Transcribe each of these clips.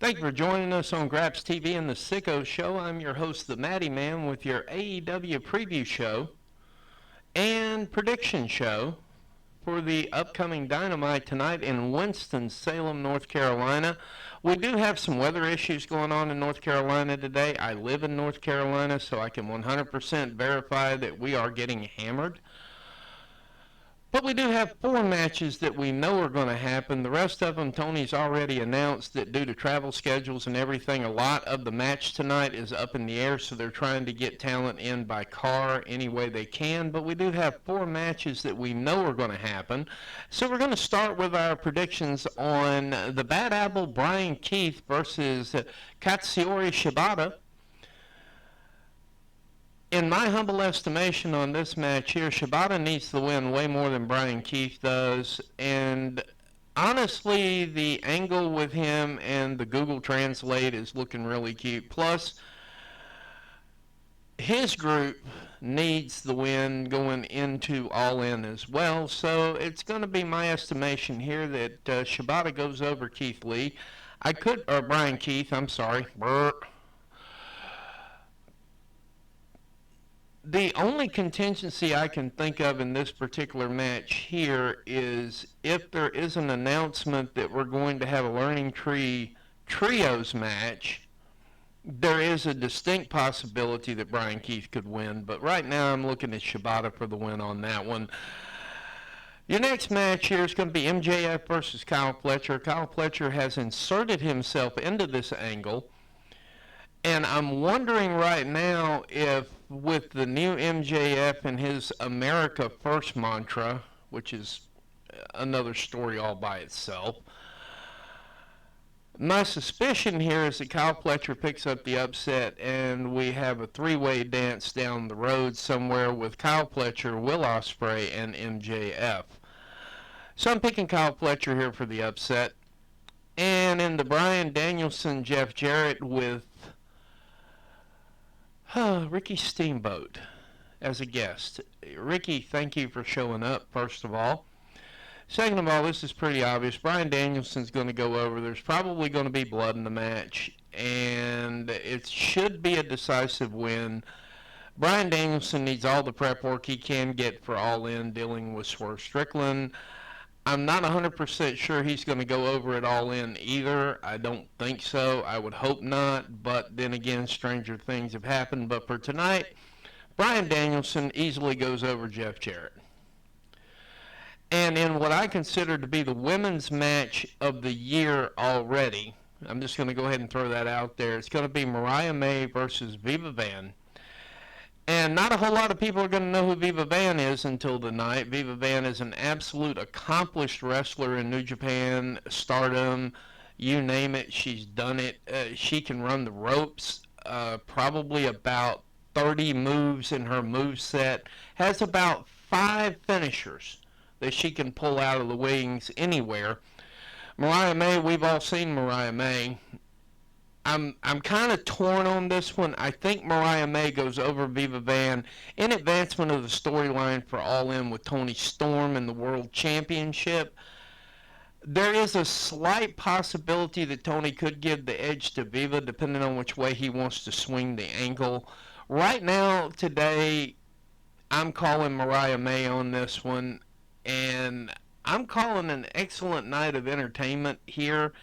Thank you for joining us on Graps TV and the Sicko Show. I'm your host, the Matty Man, with your AEW preview show and prediction show for the upcoming Dynamite tonight in Winston-Salem, North Carolina. We do have some weather issues going on in North Carolina today. I live in North Carolina, so I can 100% verify that we are getting hammered. But we do have 4 matches that we know are going to happen. The rest of them, Tony's already announced that due to travel schedules and everything, a lot of the match tonight is up in the air, so they're trying to get talent in by car any way they can. But we do have 4 matches that we know are going to happen. So we're going to start with our predictions on the Bad Apple Brian Keith versus Katsuyori Shibata. In my humble estimation on this match here, Shibata needs the win way more than Brian Keith does. And honestly, the angle with him and the Google Translate is looking really cute. Plus, his group needs the win going into All In as well. So it's going to be my estimation here that Shibata goes over Keith Lee. Brian Keith, I'm sorry. The only contingency I can think of in this particular match here is if there is an announcement that we're going to have a Learning Tree Trios match, there is a distinct possibility that Brian Keith could win. But right now I'm looking at Shibata for the win on that one. Your next match here is going to be MJF versus Kyle Fletcher. Kyle Fletcher has inserted himself into this angle. And I'm wondering right now if with the new MJF and his America First mantra, which is another story all by itself, my suspicion here is that Kyle Fletcher picks up the upset and we have a 3-way dance down the road somewhere with Kyle Fletcher, Will Ospreay, and MJF. So I'm picking Kyle Fletcher here for the upset. And in the Bryan Danielson, Jeff Jarrett with Ricky Steamboat as a guest. Ricky, thank you for showing up, first of all. Second of all, this is pretty obvious. Bryan Danielson's going to go over. There's probably going to be blood in the match, and it should be a decisive win. Bryan Danielson needs all the prep work he can get for All In dealing with Swerve Strickland. I'm not 100% sure he's going to go over it All In either. I don't think so. I would hope not. But then again, stranger things have happened. But for tonight, Bryan Danielson easily goes over Jeff Jarrett. And in what I consider to be the women's match of the year already, I'm just going to go ahead and throw that out there. It's going to be Mariah May versus Viva Van. And not a whole lot of people are going to know who Viva Van is until tonight. Viva Van is an absolute accomplished wrestler in New Japan, Stardom, you name it, she's done it. She can run the ropes, probably about 30 moves in her moveset. Has about 5 finishers that she can pull out of the wings anywhere. Mariah May, we've all seen Mariah May. I'm kind of torn on this one. I think Mariah May goes over Viva Van in advancement of the storyline for All In with Toni Storm and the World Championship. There is a slight possibility that Tony could give the edge to Viva depending on which way he wants to swing the angle. Right now, today, I'm calling Mariah May on this one, and I'm calling an excellent night of entertainment here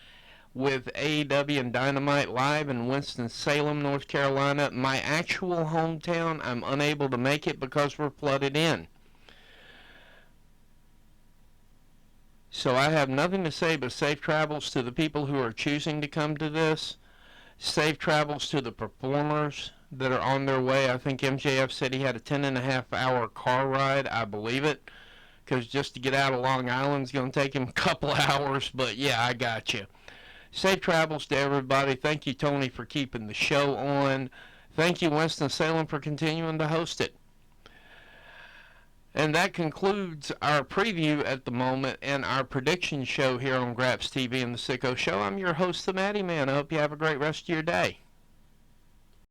with AEW and Dynamite live in Winston-Salem, North Carolina. My actual hometown, I'm unable to make it because we're flooded in. So I have nothing to say but safe travels to the people who are choosing to come to this. Safe travels to the performers that are on their way. I think MJF said he had a 10.5-hour car ride. I believe it, because just to get out of Long Island is going to take him a couple hours. But yeah, I got you. Safe travels to everybody. Thank you, Tony, for keeping the show on. Thank you, Winston-Salem, for continuing to host it. And that concludes our preview at the moment and our prediction show here on Graps TV and the Sicko Show. I'm your host, the Matty Man. I hope you have a great rest of your day.